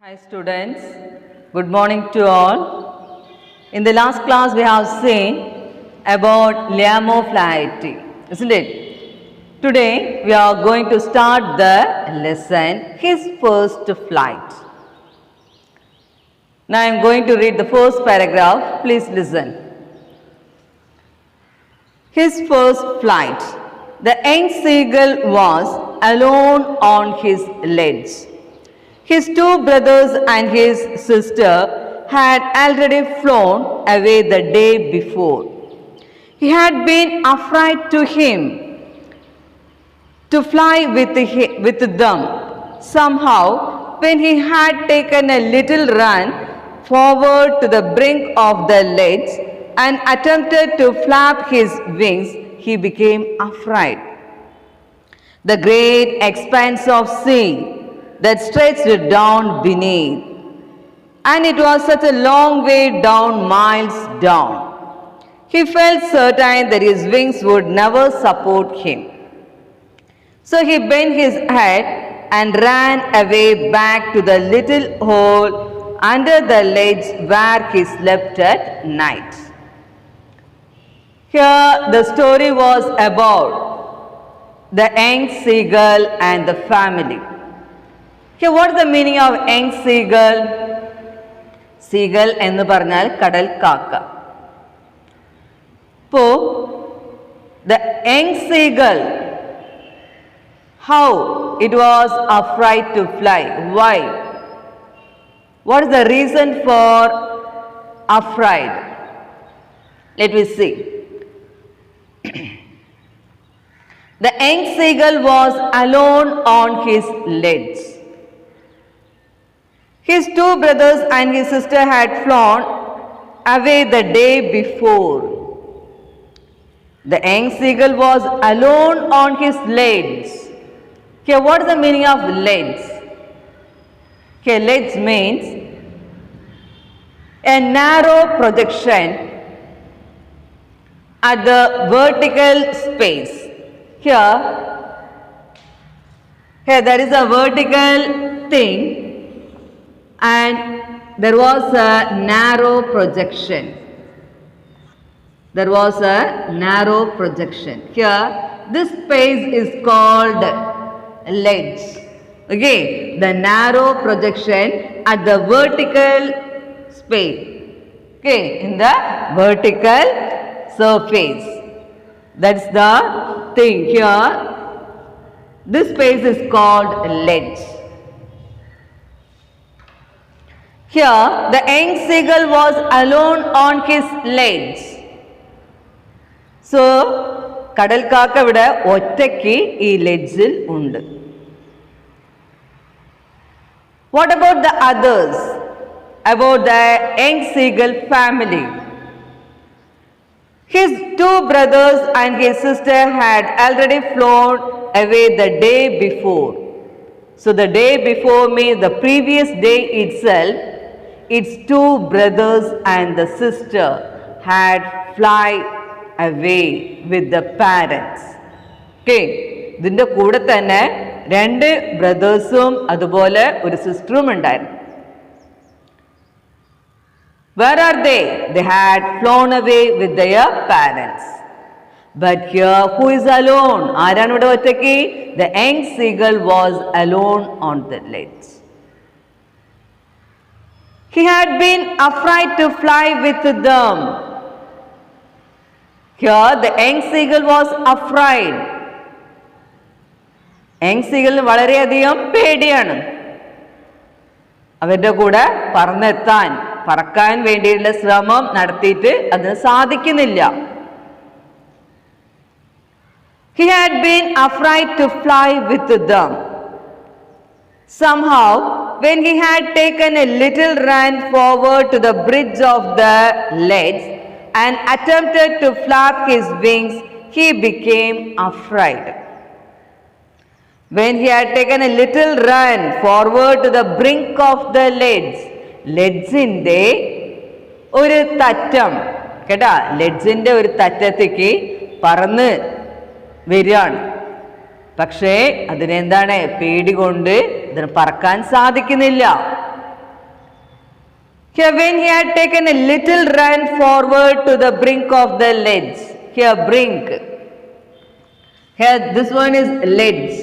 Hi students, good morning to all. In the last class we have seen about Lyamophility, isn't it? Today we are going to start the lesson, his first flight. Now I am going to read the first paragraph, please listen. His first flight. The young seagull was alone on his ledge. His two brothers and his sister had already flown away the day before. He had been afraid to him to fly with them. Somehow, when he had taken a little run forward to the brink of the ledge and attempted to flap his wings, he became afraid. The great expanse of sea that stretched down beneath, and it was such a long way down, miles down. He felt certain that his wings would never support him. So he bent his head and ran away back to the little hole under the ledge where he slept at night. Here the story was about the young seagull and the family. Here, what is the meaning of young seagull? Seagull എന്ന് പറഞ്ഞാൽ കടൽ കാക്ക. അപ്പോൾ the young seagull, how it was afraid to fly? Why? What is the reason for afraid? Let me see. The young seagull was alone on his ledge. His two brothers and his sister had flown away the day before. The young seagull was alone on his ledge. Here, what is the meaning of ledge? Here, ledge means a narrow projection at the vertical space. Here there is a vertical thing and there was a narrow projection. There was a narrow projection. Here, this space is called ledge. Okay, the narrow projection at the vertical space. Okay, in the vertical surface. That's the thing here. This space is called ledge. Here, the young seagull was alone on his ledge. So, കടൽ കാക്ക ഇവിടെ ഒറ്റയ്ക്ക് ഈ ലെഡ്ജിൽ ഉണ്ട്. What about the others? About the young seagull family? His two brothers and his sister had already flown away the day before. So, the day before means the previous day itself, its two brothers and the sister had fly away with the parents. Okay, ഇതിൻ്റെ കൂടെ തന്നെ രണ്ട് ബ്രദേഴ്സും അതുപോലെ ഒരു സിസ്റ്ററും ഉണ്ടായിരുന്നു. Where are they? They had flown away with their parents. But here, who is alone? ആരാണ് ഇവിടെ ഒറ്റയ്ക്ക്? The young seagull was alone on the ledge. He had been afraid to fly with them. Here, the young seagull was afraid. Young seagull വളരെയധികം പേടിയാണ്. അവരുടെ കൂടെ പറക്കാൻ വേണ്ടിയുള്ള ശ്രമം നടത്തിയിട്ട് അതിന് സാധിക്കുന്നില്ല. He had been afraid to fly with them. Somehow, when he had taken a little run forward to the bridge of the ledge and attempted to flap his wings, he became afraid. When he had taken a little run forward to the brink of the ledge, ലെഡ്ജിൻ്റെ ഒരു തറ്റം കേട്ടാ, ലെഡ്ജിൻ്റെ ഒരു തറ്റത്തേക്ക് പറന്ന് വരികയാണ്. പക്ഷേ അതിനെന്താണ്, പേടി കൊണ്ട് ഇതിന് പറക്കാൻ സാധിക്കുന്നില്ല. Here, when he had taken a little run forward to the brink of the ledge. Here, brink. Here, this one is ledge.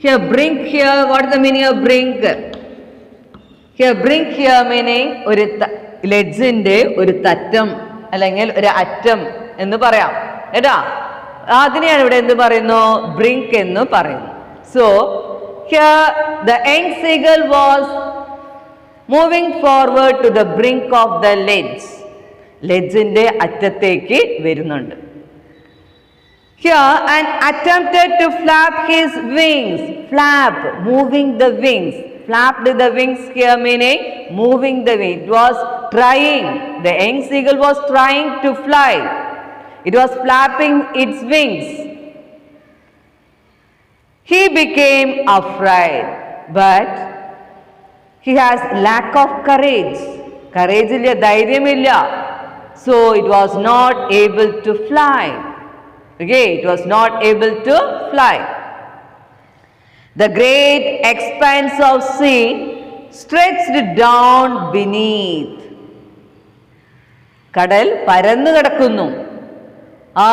Here, brink here, what is the meaning of brink? Here, brink here meaning ഒരു ലെഡ്ജിന്റെ ഒരു തറ്റം അല്ലെങ്കിൽ ഒരു അറ്റം എന്ന് പറയാം കേട്ടാ. അതിനെയാണ് ഇവിടെ എന്ത് പറയുന്നു? ബ്രിങ്ക് എന്ന് പറയുന്നു. So here the young seagull was moving forward to the brink of the ledge. ലെഡ്ജിന്റെ അറ്റത്തേക്ക് വരുന്നുണ്ട്. Here and attempted to flap his wings. Flap, moving the wings. Flapped the wings here meaning moving the wings. It was trying. The young seagull was trying to fly. It was flapping its wings. He became afraid, but he has lack of courage. Courage illa, dhairyam illa. So it was not able to fly. Okay, it was not able to fly. The great expanse of sea stretched down beneath. കടൽ പരന്നു കിടക്കുന്നു. ആ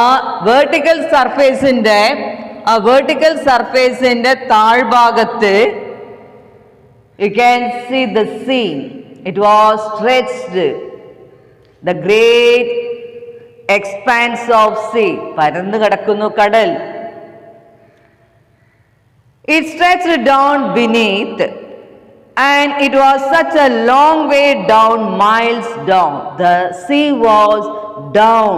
vertical സർഫേസിന്റെ താഴ്ഭാഗത്ത് you can see the sea. It was stretched. The great expanse of sea. പരന്നു കിടക്കുന്നു കടൽ. It stretched down beneath and it was such a long way down, miles down. The sea was down,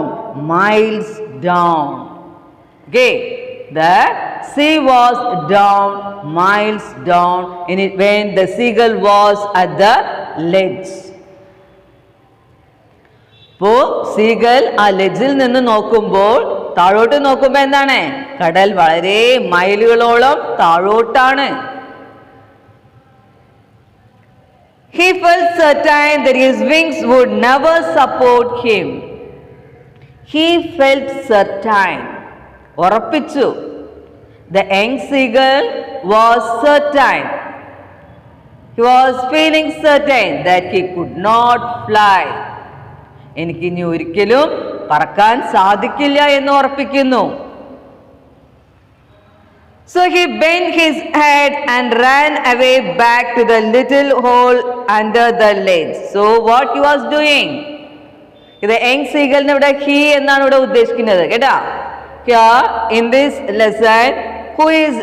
miles down. Okay, the sea was down, miles down in it when the seagull was at the ledge. ഇപ്പോൾ സീഗൽ ആ ലെഡ്ജിൽ നിന്ന് നോക്കുമ്പോൾ താഴോട്ട് നോക്കുമ്പോൾ എന്താണ്? കടൽ വളരെ മൈലുകളോളം താഴോട്ടാണ്. He felt certain that his wings would never support him. He felt certain. ഉറപ്പിച്ചു. The young seagull was certain. He was feeling certain that he could not fly. എനിക്കിനി ഒരിക്കലും പറക്കാൻ സാധിക്കില്ല എന്ന് ഉറപ്പിക്കുന്നു. So he bent his head and ran away back to the little hole under the ledge. So what he was doing? ഇത് young സീഗലിന് ഇവിടെ he എന്നാണ് ഇവിടെ ഉദ്ദേശിക്കുന്നത് കേട്ടാ. Here in this lesson who is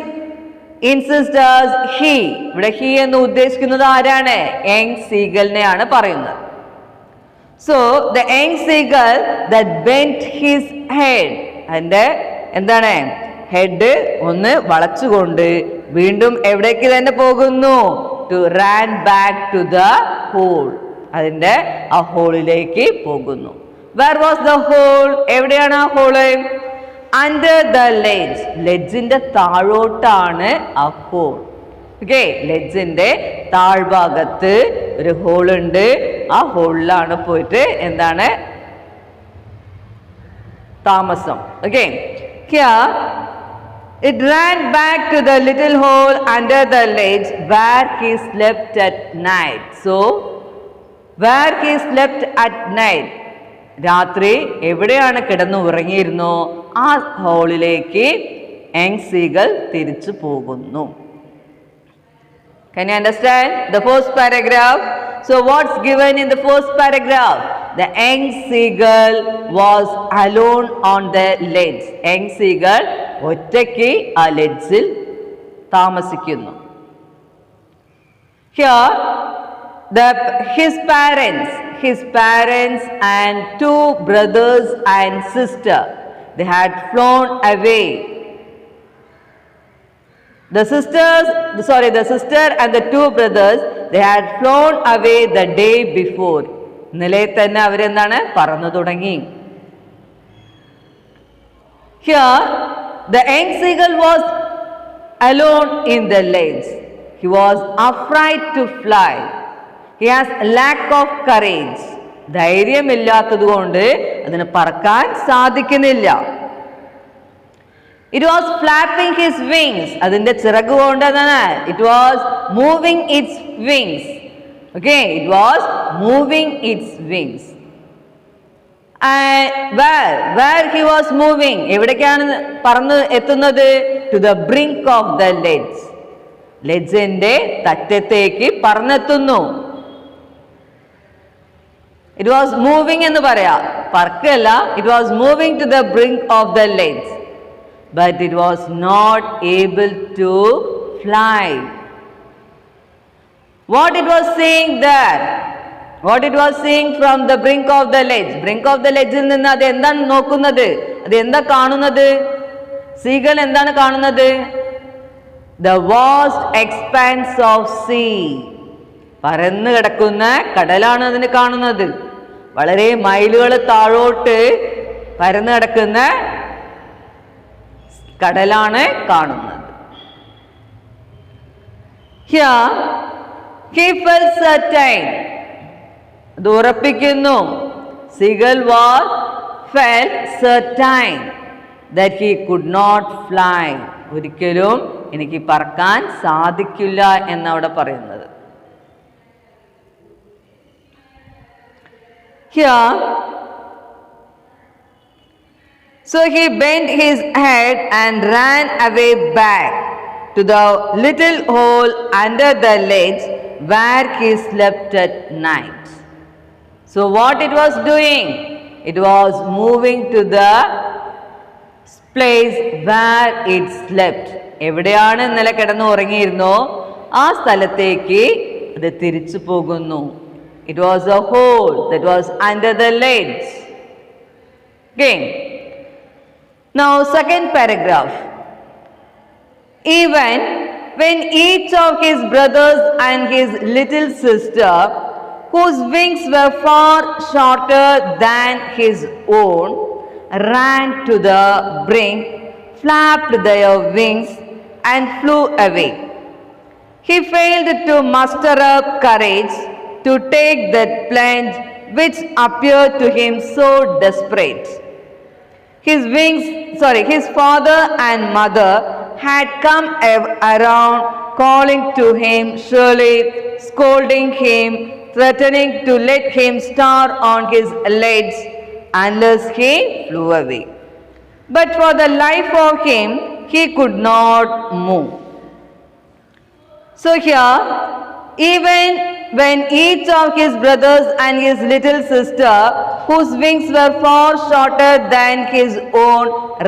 insisters he. ഇവിടെ he എന്ന് ഉദ്ദേശിക്കുന്നത് ആരാണ്? യങ് സീഗലിനെയാണ് പറയുന്നത്. So the young seagull that bent his head and എന്താണ് ഹെഡ് ഒന്ന് വളച്ചുകൊണ്ട് വീണ്ടും എവിടേക്ക് തന്നെ പോകുന്നു? To ran back to the hole. അതിന്റെ ആ ഹോളിലേക്ക് പോകുന്നു. Where was the hole? എവിടെയാണ് ആ ഹോള്? Under the ledge. ലെഡ്ജിന്റെ താഴോട്ടാണ് ആ ഹോൾ. ഓക്കെ, ലെഡ്ജിന്റെ താഴ്ഭാഗത്ത് ഒരു ഹോളുണ്ട്. ആ ഹോളിലാണ് പോയിട്ട് എന്താണ് താമസം. Okay, here it ran back to the little hole under the ledge where he slept at night. So where he slept at night, രാത്രി എവിടെയാണ് കിടന്നു ഉറങ്ങിയിരുന്നോ ആ ഹോളിലേക്ക് യങ് സീഗൾ തിരിച്ചു പോകുന്നു. Can you understand the first paragraph? So what's given in the first paragraph? The young seagull was alone on the ledge. Young seagull ഒറ്റയ്ക്ക് ആ ലെഡ്ജിൽ താമസിക്കുന്നു. Here his parents and two brothers and sister, they had flown away. The sister and the two brothers, they had flown away the day before. ഇന്നലെ തന്നെ അവരെന്താണ് പറന്നു തുടങ്ങി. Here the young seagull was alone in the ledge. He was afraid to fly. He has lack of courage. ധൈര്യമില്ലാത്തതുകൊണ്ട് അതിന് പറക്കാൻ സാധിക്കുന്നില്ല. It was flapping his wings. അതിന്റെ ചിറക് കൊണ്ട് എന്താണ്? It was moving its wings. Okay, it was moving its wings. And where he was moving, എവിടേക്കാണ് പറന്ന് എത്തുന്നത്? To the brink of the ledge. ലെഡ്ജിന്റെ തറ്റത്തേക്ക് പറന്നെത്തുന്നു. It was moving എന്ന് പറയാ, പറക്കല്ല. It was moving to the brink of the ledge, but it was not able to fly. What it was seeing there? What it was seeing from the brink of the ledge? Brink of the ledge ൽ നിന്ന് അത് എന്താണ് നോക്കുന്നത്? അത് എന്താ കാണുന്നത്? Seagull എന്താണ് കാണുന്നത്? The vast expanse of sea. പരന്നു കിടക്കുന്ന കടലാണ് അതിന് കാണുന്നത്. വളരെ മൈലുകൾ താഴോട്ട് പരന്നു കിടക്കുന്ന കടലാണ് കാണുന്നത്. Here he felt certain. അത് ഉറപ്പിക്കുന്നു. Seagull felt certain that he could not fly. ഒരിക്കലും എനിക്ക് പറക്കാൻ സാധിക്കില്ല എന്നവിടെ പറയുന്നത്. Here, so he bent his head and ran away back to the little hole under the ledge where he slept at night. So what it was doing? It was moving to the place where it slept. എവിടെയാണ് ഇന്നലെ കിടന്ന് ഉറങ്ങിയിരുന്നോ ആ സ്ഥലത്തേക്ക് അത് തിരിച്ചു പോകുന്നു. It was a hole that was under the ledge. Okay. Now second paragraph. Even when each of his brothers and his little sister, whose wings were far shorter than his own, ran to the brink, flapped their wings and flew away, he failed to muster up courage to take that plunge which appeared to him so desperate. His father and mother had come around, calling to him surely, scolding him, threatening to let him start on his legs unless he flew away. But for the life of him, he could not move. So here, even when each of his brothers and his little sister, whose wings were far shorter than his own,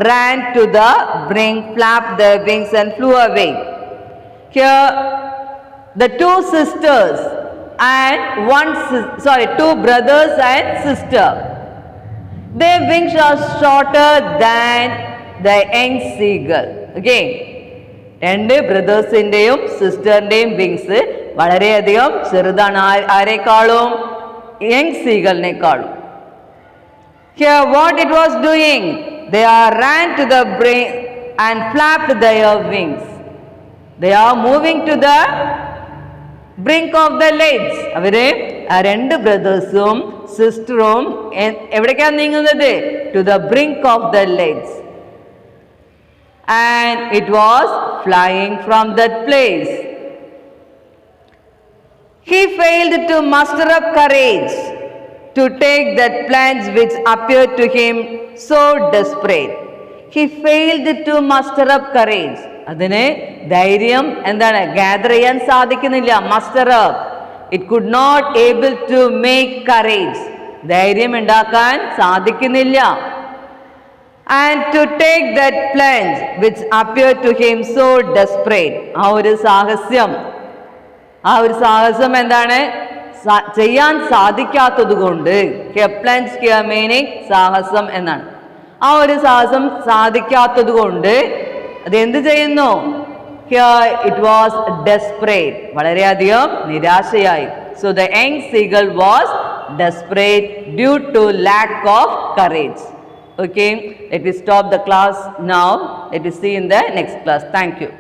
ran to the brink, flapped their wings and flew away. Here, the two sisters and two brothers and sister, their wings are shorter than the young seagull. Okay. രണ്ട് ബ്രദേഴ്സിൻ്റെയും സിസ്റ്ററിൻ്റെയും wings വളരെയധികം ചെറുതാണ്. ആരെക്കാളും? Young സീഗളിനേക്കാളും. Here what it was doing? They ran to the brink and flapped their wings. They are moving to the brink of the ledge. അവര് ആ രണ്ട് ബ്രദേഴ്സും സിസ്റ്ററും എവിടേക്കാണ് നീങ്ങുന്നത്? To the brink of the ledge. And it was flying from that place. He failed to muster up courage to take that plunge which appeared to him so desperate. He failed to muster up courage. അതിന് ധൈര്യം എന്താണ് gather ചെയ്യാൻ സാധിക്കുന്നില്ല. Muster up. It could not able to make courage. ധൈര്യം ഉണ്ടാക്കാൻ സാധിക്കുന്നില്ല. And to take that plunge which appeared to him so desperate. ആ ഒരു സാഹസം എന്താണ്? ചെയ്യാൻ സാധിക്കാത്തത് കൊണ്ട്. പ്ലഞ്ച് മീനിങ് സാഹസം എന്നാണ്. ആ ഒരു സാഹസം സാധിക്കാത്തത് കൊണ്ട് അത് എന്ത് ചെയ്യുന്നു? It was desperate. വളരെയധികം നിരാശയായി. So the young seagull was desperate due to lack of courage. Okay, let me stop the class now. Let me see in the next class. Thank you.